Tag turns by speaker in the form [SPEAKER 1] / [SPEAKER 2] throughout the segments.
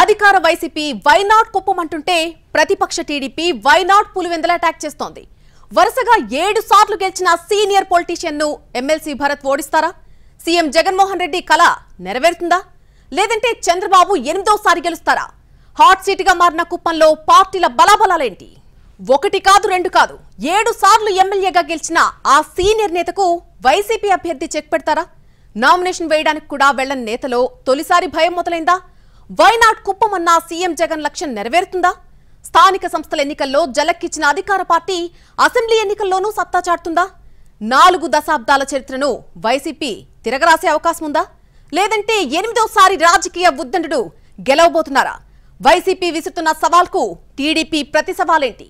[SPEAKER 1] అధికార YCP why not Kuppam అంటుంటే ప్రతిపక్ష TDP why not Pulivendula attack చేస్తోంది. వరుసగా 7 సార్లు గెలిచిన సీనియర్ పొలిటీషియన్ ను ఎమ్మెల్సీ భరత్ ఓడిస్తారా? సీఎం జగన్మోహన్ రెడ్డి కల నెరవేరుతుందా? లేదంటే చంద్రబాబు 8వ సారి గెలుస్తారా? హాట్ సీట్ గా మారిన కుప్పంలో పార్టీల బలాబలాలేంటి? 1 కాదు 2 కాదు 7 సార్లు ఎమ్మెల్యేగా గెలిచిన ఆ సీనియర్ నేతకు వైసీపీ అభ్యర్థి చెక్ పెడతారా? నామినేషన్ వేయడానికి కూడా వెళ్లని నేతలో తొలిసారి భయం మొదలైందా? వై నాట్ కుప్పం అన్న సీఎం జగన్ లక్ష్యం నెరవేరుతుందా? స్థానిక సంస్థల ఎన్నికల్లో జలక్కిచ్చిన అధికార పార్టీ అసెంబ్లీ ఎన్నికల్లోనూ సత్తా చాటుతుందా? 4 దశాబ్దాల చరిత్రను వైసీపీ తిరగరాసే అవకాశం ఉందా? లేదంటే 8వ సారి రాజకీయ ఉద్దండుడు గెలవబోతున్నారా? వైసీపీ విసురుతున్న సవాల్కు టీడీపీ ప్రతి సవాలేంటి?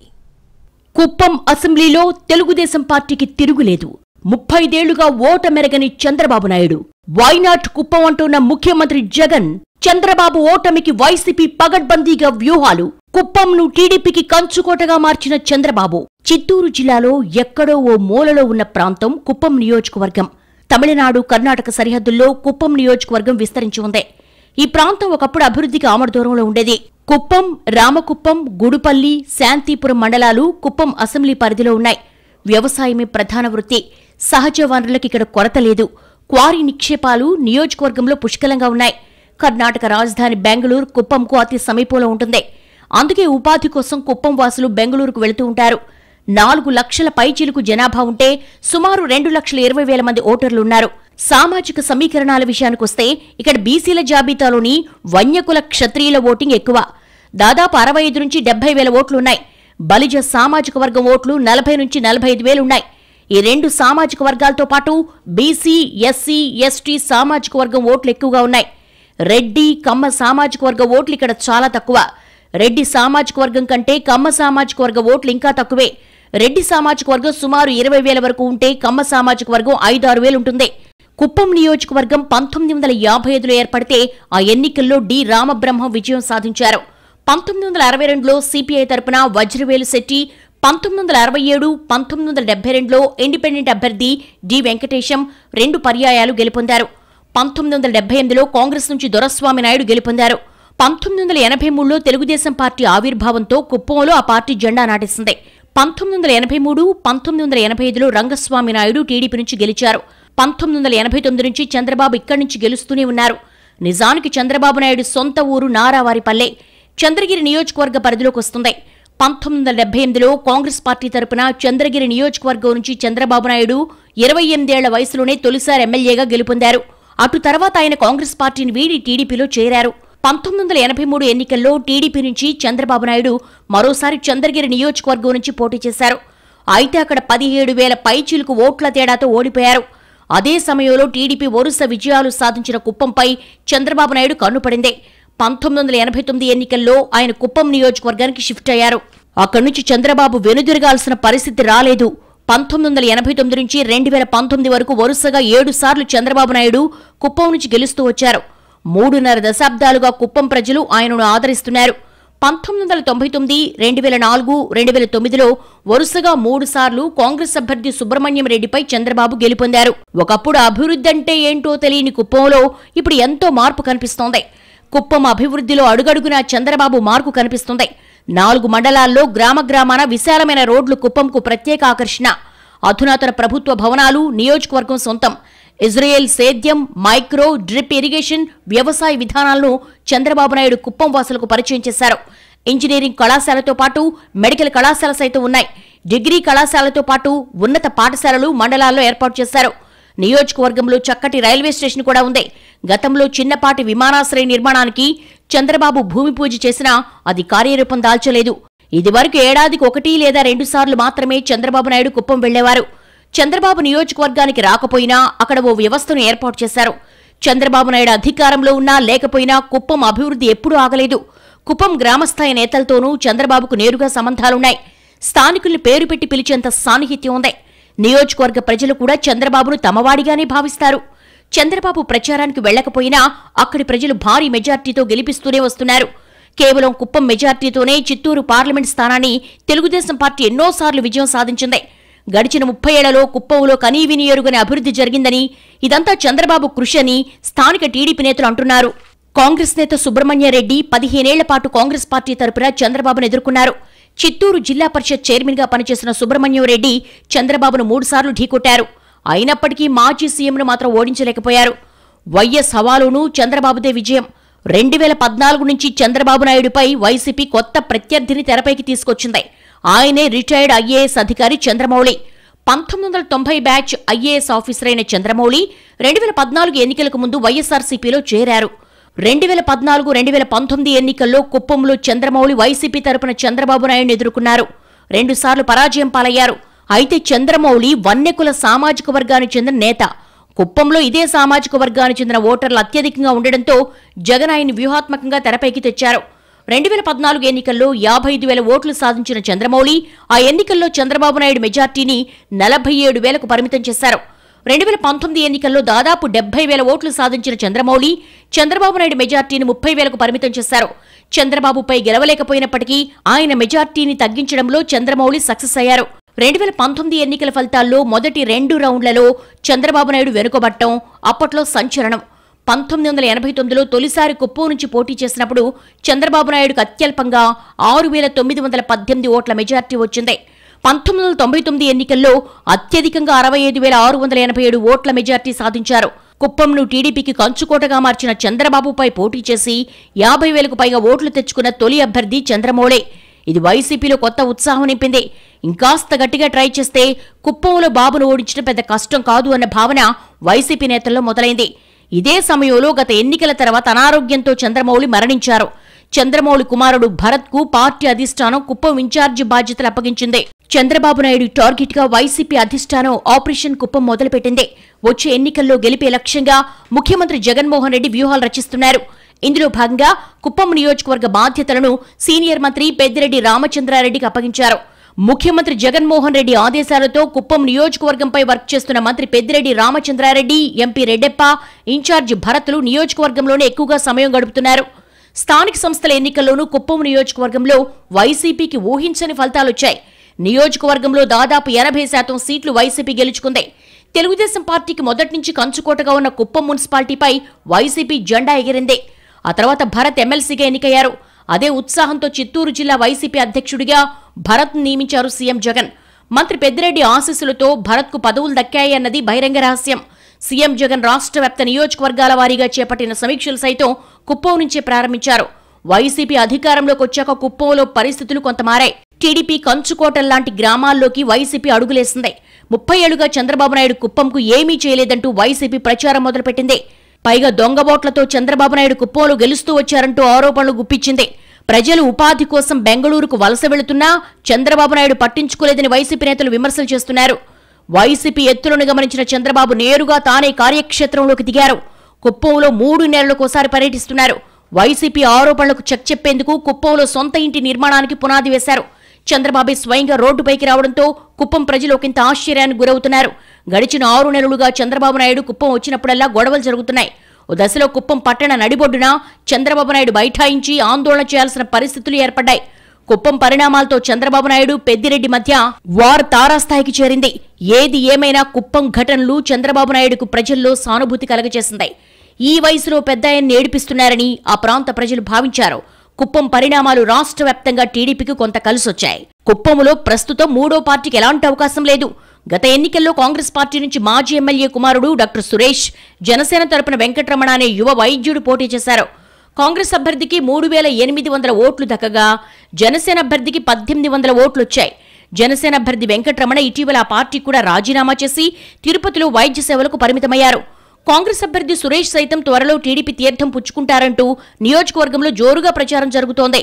[SPEAKER 2] కుప్పం అసెంబ్లీలో తెలుగుదేశం పార్టీకి తిరుగులేదు. 30 ఏళ్లుగా ఓటమెరగని చంద్రబాబు నాయుడు వైనాట్ కుప్పం అంటున్న ముఖ్యమంత్రి జగన్, చంద్రబాబు ఓటమికి వైసీపీ పగడ్బందీగా వ్యూహాలు. కుప్పంను టీడీపీకి కంచుకోటగా మార్చిన చంద్రబాబు. చిత్తూరు జిల్లాలో ఎక్కడో ఓ మూలలో ఉన్న ప్రాంతం కుప్పం నియోజకవర్గం. తమిళనాడు, కర్ణాటక సరిహద్దుల్లో కుప్పం నియోజకవర్గం విస్తరించి ఉంది. ఈ ప్రాంతం ఒకప్పుడు అభివృద్ధికి ఆమడ దూరంలో ఉండేది. కుప్పం, రామకుప్పం, గుడుపల్లి, శాంతిపురం మండలాలు కుప్పం అసెంబ్లీ పరిధిలో ఉన్నాయి. వ్యవసాయమే ప్రధాన వృత్తి. సహజ వనరులకు ఇక్కడ కొరత లేదు. క్వారీ నిక్షేపాలు నియోజకవర్గంలో పుష్కలంగా ఉన్నాయి. కర్ణాటక రాజధాని బెంగళూరు కుప్పంకు అతి సమీపంలో ఉంటుంది. అందుకే ఉపాధి కోసం కుప్పం వాసులు బెంగళూరుకు వెళుతూ ఉంటారు. 4 లక్షల పైచిలుకు జనాభా ఉంటే సుమారు 2,20,000 మంది ఓటర్లున్నారు. సామాజిక సమీకరణాల విషయానికొస్తే ఇక్కడ బీసీల జాబితాలోని వన్యకుల క్షత్రియుల ఓటింగ్ ఎక్కువ. దాదాపు 65 నుంచి 70,000 ఓట్లున్నాయి. బలిజ సామాజిక వర్గం ఓట్లు 40 నుంచి 45,000 ఉన్నాయి. ఈ 2 సామాజిక వర్గాలతో పాటు బీసీ, ఎస్సీ, ఎస్టీ సామాజిక వర్గం ఓట్లు ఎక్కువగా ఉన్నాయి. రెడ్డి, కమ్మ సామాజిక వర్గ ఓట్లు ఇక్కడ చాలా తక్కువ. రెడ్డి సామాజిక వర్గం కంటే కమ్మ సామాజిక వర్గ ఓట్లు ఇంకా తక్కువే. రెడ్డి సామాజిక వర్గం సుమారు 20,000 వరకు ఉంటే కమ్మ సామాజిక వర్గం 5-6,000 ఉంటుంది. కుప్పం నియోజకవర్గం 1955లో ఏర్పడితే ఆ ఎన్నికల్లో డి రామబ్రహ్మం విజయం సాధించారు. 1962లో సిపిఐ తరపున వజ్రవేలు శెట్టి, 1967, 1972లో ఇండిపెండెంట్ అభ్యర్థి డి వెంకటేశం 2 పర్యాయాలు గెలుపొందారు. 1978లో కాంగ్రెస్ నుంచి దొరస్వామి నాయుడు గెలుపొందారు. 1983లో తెలుగుదేశం పార్టీ ఆవిర్భావంతో కుప్పంలో ఆ పార్టీ జెండా నాటేసింది. 1983, 1985లో రంగస్వామి నాయుడు టీడీపీ నుంచి గెలిచారు. 1989 నుంచి చంద్రబాబు ఇక్కడి నుంచి గెలుస్తూనే ఉన్నారు. నిజానికి చంద్రబాబు నాయుడు సొంత ఊరు నారావారిపల్లె, చంద్రగిరి నియోజకవర్గ పరిధిలోకి వస్తుంది. 1978లో కాంగ్రెస్ పార్టీ తరపున చంద్రగిరి నియోజకవర్గం నుంచి చంద్రబాబు నాయుడు 28 ఏళ్ల వయసులోనే తొలిసారి ఎమ్మెల్యేగా గెలుపొందారు. అటు తర్వాత ఆయన కాంగ్రెస్ పార్టీని వీడి టీడీపీలో చేరారు. 1983 ఎన్నికల్లో టీడీపీ నుంచి చంద్రబాబు నాయుడు మరోసారి చంద్రగిరి నియోజకవర్గం నుంచి పోటీ చేశారు. అయితే అక్కడ 17,000 పైచిలుకు ఓట్ల తేడాతో ఓడిపోయారు. అదే సమయంలో టీడీపీ వరుస విజయాలు సాధించిన కుప్పంపై చంద్రబాబు నాయుడు కన్నుపడింది. 1989 ఎన్నికల్లో ఆయన కుప్పం నియోజకవర్గానికి షిఫ్ట్ అయ్యారు. అక్కడి నుంచి చంద్రబాబు వెనుదిరగాల్సిన పరిస్థితి రాలేదు. 1989 నుంచి 2019 వరకు వరుసగా 7 సార్లు చంద్రబాబు నాయుడు కుప్పం నుంచి గెలుస్తూ వచ్చారు. 3.5 దశాబ్దాలుగా కుప్పం ప్రజలు ఆయనను ఆదరిస్తున్నారు. 1999, 2004, 2009లో వరుసగా 3 సార్లు కాంగ్రెస్ అభ్యర్థి సుబ్రహ్మణ్యం రెడ్డిపై చంద్రబాబు గెలుపొందారు. ఒకప్పుడు అభివృద్ధి అంటే ఏంటో తెలియని కుప్పంలో ఇప్పుడు ఎంతో మార్పు కనిపిస్తోంది. కుప్పం అభివృద్ధిలో అడుగడుగునా చంద్రబాబు మార్కు కనిపిస్తుంది. 4 మండలాల్లో గ్రామాన విశాలమైన రోడ్లు కుప్పంకు ప్రత్యేక ఆకర్షణ. అధునాతన ప్రభుత్వ భవనాలు నియోజకవర్గం సొంతం. ఇజ్రాయెల్ సేద్యం, మైక్రో, డ్రిప్ ఇరిగేషన్, వ్యవసాయ విధానాలను చంద్రబాబు నాయుడు కుప్పం వాసులకు పరిచయం చేశారు. ఇంజనీరింగ్ కళాశాలతో పాటు మెడికల్ కళాశాల సైతం ఉన్నాయి. డిగ్రీ కళాశాలతో పాటు ఉన్నత పాఠశాలలు మండలాల్లో ఏర్పాటు చేశారు. నియోజకవర్గంలో చక్కటి రైల్వే స్టేషన్ కూడా ఉంది. గతంలో చిన్నపాటి విమానాశ్రయ నిర్మాణానికి చంద్రబాబు భూమి పూజ చేసినా అది కార్యరూపం దాల్చలేదు. ఇదివరకు ఏడాదికి 1 లేదా 2 సార్లు మాత్రమే చంద్రబాబు నాయుడు కుప్పం వెళ్లేవారు. చంద్రబాబు నియోజకవర్గానికి రాకపోయినా అక్కడ ఓ వ్యవస్థను ఏర్పాటు చేశారు. చంద్రబాబు నాయుడు అధికారంలో ఉన్నా లేకపోయినా కుప్పం అభివృద్ధి ఎప్పుడూ ఆగలేదు. కుప్పం గ్రామస్థాయి నేతలతోనూ చంద్రబాబుకు నేరుగా సంబంధాలున్నాయి. స్థానికుల్ని పేరు పెట్టి పిలిచేంత సాన్నిహిత్యం ఉంది. నియోజకవర్గ ప్రజలు కూడా చంద్రబాబును తమవాడిగానే భావిస్తారు. చంద్రబాబు ప్రచారానికి వెళ్లకపోయినా అక్కడి ప్రజలు భారీ మెజార్టీతో గెలిపిస్తూనే వస్తున్నారు. కేవలం కుప్పం మెజార్టీతోనే చిత్తూరు పార్లమెంట్ స్థానాన్ని తెలుగుదేశం పార్టీ ఎన్నోసార్లు విజయం సాధించింది. గడిచిన 30 ఏళ్లలో కుప్పంలో కనీవినియరుగని అభివృద్ధి జరిగిందని, ఇదంతా చంద్రబాబు కృషి అని స్థానిక టీడీపీ నేతలు అంటున్నారు. కాంగ్రెస్ నేత సుబ్రహ్మణ్యారెడ్డి 15 ఏళ్ల పాటు కాంగ్రెస్ పార్టీ తరపున చంద్రబాబును ఎదుర్కొన్నారు. చిత్తూరు జిల్లా పరిషత్ చైర్మన్ గా పనిచేసిన సుబ్రహ్మణ్యారెడ్డి చంద్రబాబును 3 సార్లు ఢీకొట్టారు. అయినప్పటికీ మాజీ సీఎంను మాత్రం ఓడించలేకపోయారు. వైఎస్ హవాలోనూ చంద్రబాబుదే విజయం. 2014 నుంచి చంద్రబాబు నాయుడుపై వైసీపీ కొత్త ప్రత్యర్థిని తెరపైకి తీసుకొచ్చింది. ఆయనే రిటైర్డ్ ఐఏఎస్ అధికారి చంద్రమౌళి. 1990 బ్యాచ్ ఐఏఎస్ ఆఫీసర్ అయిన చంద్రమౌళి 2014 ఎన్నికలకు ముందు వైఎస్ఆర్సీపీలో చేరారు. 2014-2019 ఎన్నికల్లో కుప్పంలో చంద్రమౌళి వైసీపీ తరపున చంద్రబాబు నాయుడును ఎదుర్కొన్నారు. 2 సార్లు పరాజయం పాలయ్యారు. అయితే చంద్రమౌళి వన్నెకుల సామాజిక వర్గానికి చెందిన నేత. కుప్పంలో ఇదే సామాజిక వర్గానికి చెందిన ఓటర్లు అత్యధికంగా ఉండడంతో జగన్ ఆయన్ని వ్యూహాత్మకంగా తెరపైకి తెచ్చారు. 2014 ఎన్నికల్లో 55,000 ఓట్లు సాధించిన చంద్రమౌళి ఆ ఎన్నికల్లో చంద్రబాబు నాయుడు మెజార్టీని 47,000కు పరిమితం చేశారు. 2019 ఎన్నికల్లో దాదాపు 70,000 ఓట్లు సాధించిన చంద్రమౌళి చంద్రబాబు నాయుడు మెజార్టీని 30,000కు పరిమితం చేశారు. చంద్రబాబుపై గెలవలేకపోయినప్పటికీ ఆయన మెజార్టీని తగ్గించడంలో చంద్రమౌళి సక్సెస్ అయ్యారు. 2019 ఎన్నికల ఫలితాల్లో మొదటి 2 రౌండ్లలో చంద్రబాబు నాయుడు వెనుకబట్టం అప్పట్లో సంచలనం. 1989లో తొలిసారి కుప్పం నుంచి పోటీ చేసినప్పుడు చంద్రబాబు నాయుడుకు అత్యల్పంగా 6,918 ఓట్ల మెజార్టీ వచ్చింది. 1999 ఎన్నికల్లో అత్యధికంగా 65,687 ఓట్ల మెజార్టీ సాధించారు. కుప్పంను టీడీపీకి కంచుకోటగా మార్చిన చంద్రబాబుపై పోటీ చేసి 50,000కు పైగా ఓట్లు తెచ్చుకున్న తొలి అభ్యర్థి చంద్రమౌళి. ఇది వైసీపీలో కొత్త ఉత్సాహం నింపింది. ఇంకాస్త గట్టిగా ట్రై చేస్తే కుప్పంలో బాబును ఓడించడం పెద్ద కష్టం కాదు అన్న భావన వైసీపీ నేతల్లో మొదలైంది. ఇదే సమయంలో గత ఎన్నికల తర్వాత అనారోగ్యంతో చంద్రమౌళి మరణించారు. చంద్రమౌళి కుమారుడు భరత్ కు పార్టీ అధిష్టానం కుప్పం ఇన్ఛార్జి బాధ్యతలు అప్పగించింది. చంద్రబాబు నాయుడు టార్గెట్ గా వైసీపీ అధిష్టానం ఆపరేషన్ కుప్పం మొదలుపెట్టింది. వచ్చే ఎన్నికల్లో గెలిపే లక్ష్యంగా ముఖ్యమంత్రి జగన్మోహన్ రెడ్డి వ్యూహాలు రచిస్తున్నారు. ఇందులో భాగంగా కుప్పం నియోజకవర్గ బాధ్యతలను సీనియర్ మంత్రి పెద్దిరెడ్డి రామచంద్రారెడ్డికి అప్పగించారు. ముఖ్యమంత్రి జగన్మోహన్ రెడ్డి ఆదేశాలతో కుప్పం నియోజకవర్గంపై వర్క్ చేస్తున్న మంత్రి పెద్దిరెడ్డి రామచంద్రారెడ్డి, ఎంపీ రెడ్డెప్ప, ఇన్ఛార్జి భరత్లు నియోజకవర్గంలోనే ఎక్కువగా సమయం గడుపుతున్నారు. స్థానిక సంస్థల ఎన్నికల్లోనూ కుప్పం నియోజకవర్గంలో వైసీపీకి ఊహించని ఫలితాలొచ్చాయి. నియోజకవర్గంలో దాదాపు 80% సీట్లు వైసీపీ గెలుచుకుంది. తెలుగుదేశం పార్టీకి మొదటి నుంచి కంచుకోటగా ఉన్న కుప్పం మున్సిపాలిటీపై వైసీపీ జెండా ఎగిరింది. ఆ తర్వాత భరత్ ఎమ్మెల్సీగా ఎన్నికయ్యారు. అదే ఉత్సాహంతో చిత్తూరు జిల్లా వైసీపీ అధ్యక్షుడిగా భరత్ నియమించారు సీఎం జగన్. మంత్రి పెద్దిరెడ్డి ఆశీస్సులతో భరత్కు పదవులు దక్కాయన్నది బహిరంగ రహస్యం. సీఎం జగన్ రాష్ట్ర వ్యాప్త నియోజకవర్గాల వారీగా చేపట్టిన సమీక్షలు సైతం కుప్పం నుంచే ప్రారంభించారు. వైసీపీ అధికారంలోకి వచ్చాక కుప్పంలో పరిస్థితులు కొంత మారాయి. టీడీపీ కంచుకోటల్లాంటి గ్రామాల్లోకి వైసీపీ అడుగులేసింది. 30 ఏళ్లుగా చంద్రబాబు నాయుడు కుప్పంకు ఏమీ చేయలేదంటూ వైసీపీ ప్రచారం మొదలుపెట్టింది. పైగా దొంగబోట్లతో చంద్రబాబు నాయుడు కుప్పంలో గెలుస్తూ వచ్చారంటూ ఆరోపణలు గుప్పించింది. ప్రజలు ఉపాధి కోసం బెంగళూరుకు వలస వెళుతున్నా చంద్రబాబు నాయుడు పట్టించుకోలేదని వైసీపీ నేతలు విమర్శలు చేస్తున్నారు. వైసీపీ ఎత్తులను గమనించిన చంద్రబాబు నేరుగా తానే కార్యక్షేత్రంలోకి దిగారు. కుప్పంలో 3 నెలలకోసారి పర్యటిస్తున్నారు. వైసీపీ ఆరోపణలకు చెక్ చెప్పేందుకు కుప్పంలో సొంత ఇంటి నిర్మాణానికి పునాది వేశారు. చంద్రబాబు స్వయంగా రోడ్డుపైకి రావడంతో కుప్పం ప్రజలు ఒకంత ఆశ్చర్యానికి గురవుతున్నారు. గడిచిన 6 నెలలుగా చంద్రబాబు నాయుడు కుప్పం వచ్చినప్పుడల్లా గొడవలు జరుగుతున్నాయి. ఓ దశలో కుప్పం పట్టణ నడిబొడ్డున చంద్రబాబు నాయుడు బైఠాయించి ఆందోళన చేయాల్సిన పరిస్థితులు ఏర్పడ్డాయి. కుప్పం పరిణామాలతో చంద్రబాబు నాయుడు, పెద్దిరెడ్డి మధ్య వార్ తారాస్థాయికి చేరింది. ఏది ఏమైనా కుప్పం ఘటనలు చంద్రబాబు నాయుడుకు ప్రజల్లో సానుభూతి కలగచేసింది. ఈ వయసులో పెద్దాయన్ని ఏడిపిస్తున్నారని ఆ ప్రాంత ప్రజలు భావించారు. కుప్పం పరిణామాలు రాష్ట్ర వ్యాప్తంగా టీడీపీకి కొంత కలిసొచ్చాయి. కుప్పంలో ప్రస్తుతం 3వ పార్టీకి ఎలాంటి అవకాశం లేదు. గత ఎన్నికల్లో కాంగ్రెస్ పార్టీ నుంచి మాజీ ఎమ్మెల్యే కుమారుడు డాక్టర్ సురేష్, జనసేన తరపున వెంకటరమణ అనే యువ వైద్యుడు పోటీ చేశారు. కాంగ్రెస్ అభ్యర్థికి 3,800 ఓట్లు దక్కగా జనసేన అభ్యర్థికి 1,800 ఓట్లొచ్చాయి. జనసేన అభ్యర్థి వెంకటరమణ ఇటీవల ఆ పార్టీ కూడా రాజీనామా చేసి తిరుపతిలో వైద్య సేవలకు పరిమితమయ్యారు. కాంగ్రెస్ అభ్యర్థి సురేష్ సైతం త్వరలో టీడీపీ తీర్థం పుచ్చుకుంటారంటూ నియోజకవర్గంలో జోరుగా ప్రచారం జరుగుతోంది.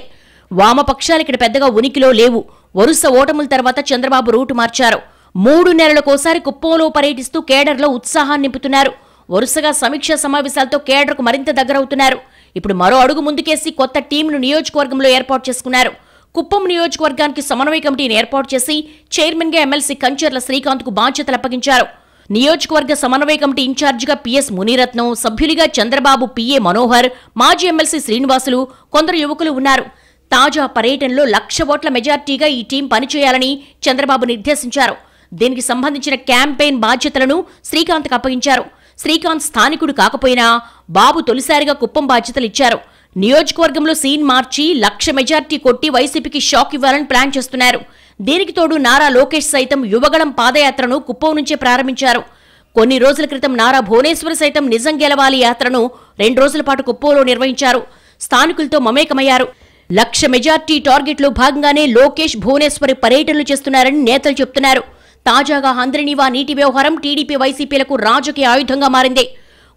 [SPEAKER 2] వామపక్షాలు ఇక్కడ పెద్దగా ఉనికిలో లేవు. వరుస ఓటముల తర్వాత చంద్రబాబు రూటు మార్చారు. 3 నెలలకోసారి కుప్పంలో పర్యటిస్తూ కేడర్లో ఉత్సాహాన్ని నింపుతున్నారు. వరుసగా సమీక్షా సమావేశాలతో కేడర్కు మరింత దగ్గరవుతున్నారు. ఇప్పుడు మరో అడుగు ముందుకేసి కొత్త టీంను నియోజకవర్గంలో ఏర్పాటు చేసుకున్నారు. కుప్పం నియోజకవర్గానికి సమన్వయ కమిటీని ఏర్పాటు చేసి చైర్మన్ గా ఎమ్మెల్సీ కంచర్ల శ్రీకాంత్ కు బాధ్యతలు అప్పగించారు. నియోజకవర్గ సమన్వయ కమిటీ ఇన్ఛార్జిగా పిఎస్ మునిరత్నం, సభ్యులుగా చంద్రబాబు, పిఏ మనోహర్, మాజీ ఎమ్మెల్సీ శ్రీనివాసులు, కొందరు యువకులు ఉన్నారు. తాజా పర్యటనలో 1,00,000 ఓట్ల మెజార్టీగా ఈ టీం పనిచేయాలని చంద్రబాబు నిర్దేశించారు. దీనికి సంబంధించిన క్యాంపెయిన్ బాధ్యతలను శ్రీకాంత్కు అప్పగించారు. శ్రీకాంత్ స్థానికుడు కాకపోయినా బాబు తొలిసారిగా కుప్పం బాధ్యతలిచ్చారు. నియోజకవర్గంలో సీన్ మార్చి 1,00,000 మెజార్టీ కొట్టి వైసీపీకి షాక్ ఇవ్వాలని ప్లాన్ చేస్తున్నారు. దీనికి తోడు నారా లోకేష్ సైతం యువగళం పాదయాత్రను కుప్పం నుంచే ప్రారంభించారు. కొన్ని రోజుల క్రితం నారా భువనేశ్వర్ సైతం నిజం గెలవాలి యాత్రను 2 రోజుల పాటు కుప్పంలో నిర్వహించారు. స్థానికులతో మమేకమయ్యారు. 1,00,000 మెజార్టీ టార్గెట్లో భాగంగానే లోకేష్ భువనేశ్వరి పర్యటనలు చేస్తున్నారని నేతలు చెప్తున్నారు. తాజాగా హంద్రినీవా నీటి వ్యవహారం టీడీపీ వైసీపీలకు రాజకీయ ఆయుధంగా మారింది.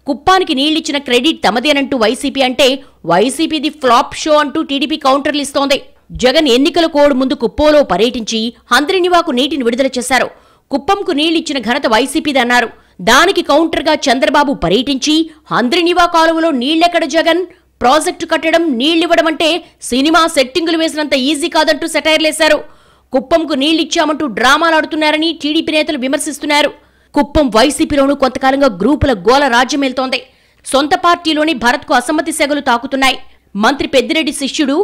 [SPEAKER 2] కుప్పానికి నీళ్లిచ్చిన క్రెడిట్ తమదేనంటూ వైసీపీ అంటే వైసీపీది ఫ్లాప్ షో అంటూ టీడీపీ కౌంటర్లు ఇస్తోంది. జగన్ ఎన్నికల కోడ్ ముందు కుప్పంలో పర్యటించి హంద్రినీవాకు నీటిని విడుదల చేశారు. కుప్పంకు నీళ్లిచ్చిన ఘనత వైసీపీదన్నారు. దానికి కౌంటర్గా చంద్రబాబు పర్యటించి హంద్రినీవా కాలువలో నీళ్లెక్కడ జగన్, ప్రాజెక్టు కట్టడం నీళ్లివ్వడం అంటే సినిమా సెట్టింగులు వేసినంత ఈజీ కాదంటూ సెటైర్లేశారు. కుప్పంకు నీళ్లిచ్చామంటూ డ్రామాలాడుతున్నారని టీడీపీ నేతలు విమర్శిస్తున్నారు. కుప్పం వైసీపీలోనూ కొంతకాలంగా గ్రూపుల గోల రాజ్యమేల్తోంది. సొంత పార్టీలోని భరత్కు అసమ్మతి సెగలు తాకుతున్నాయి. మంత్రి పెద్దిరెడ్డి శిష్యుడు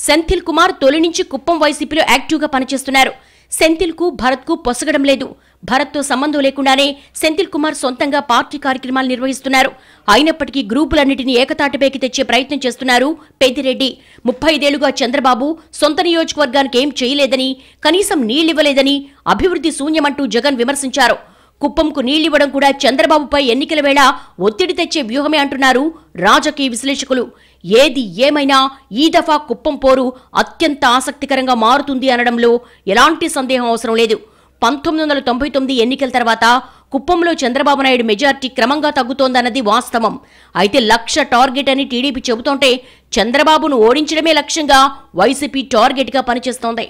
[SPEAKER 2] సెంథిల్ కుమార్ తొలి నుంచి కుప్పం వైసీపీలో యాక్టివ్గా పనిచేస్తున్నారు. సెంథిల్కు భరత్కు పొసగడం లేదు. భరత్తో సంబంధం లేకుండానే సెంథిల్ కుమార్ సొంతంగా పార్టీ కార్యక్రమాలు నిర్వహిస్తున్నారు. అయినప్పటికీ గ్రూపులన్నింటినీ ఏకతాటిపైకి తెచ్చే ప్రయత్నం చేస్తున్నారు పెద్దిరెడ్డి. 35 ఏళ్లుగా చంద్రబాబు సొంత నియోజకవర్గానికి ఏం చేయలేదని, కనీసం నీళ్లివ్వలేదని, అభివృద్ధి శూన్యమంటూ జగన్ విమర్శించారు. కుప్పంకు నీళ్లివ్వడం కూడా చంద్రబాబుపై ఎన్నికల వేళ ఒత్తిడి తెచ్చే వ్యూహమే అంటున్నారు రాజకీయ విశ్లేషకులు. ఏది ఏమైనా ఈ దఫా కుప్పం పోరు అత్యంత ఆసక్తికరంగా మారుతుంది అనడంలో ఎలాంటి సందేహం అవసరం లేదు. 1999 ఎన్నికల తర్వాత కుప్పంలో చంద్రబాబు నాయుడు మెజార్టీ క్రమంగా తగ్గుతోందన్నది వాస్తవం. అయితే 1,00,000 టార్గెట్ అని టీడీపీ చెబుతోంటే చంద్రబాబును ఓడించడమే లక్ష్యంగా వైసీపీ టార్గెట్గా పనిచేస్తోంది.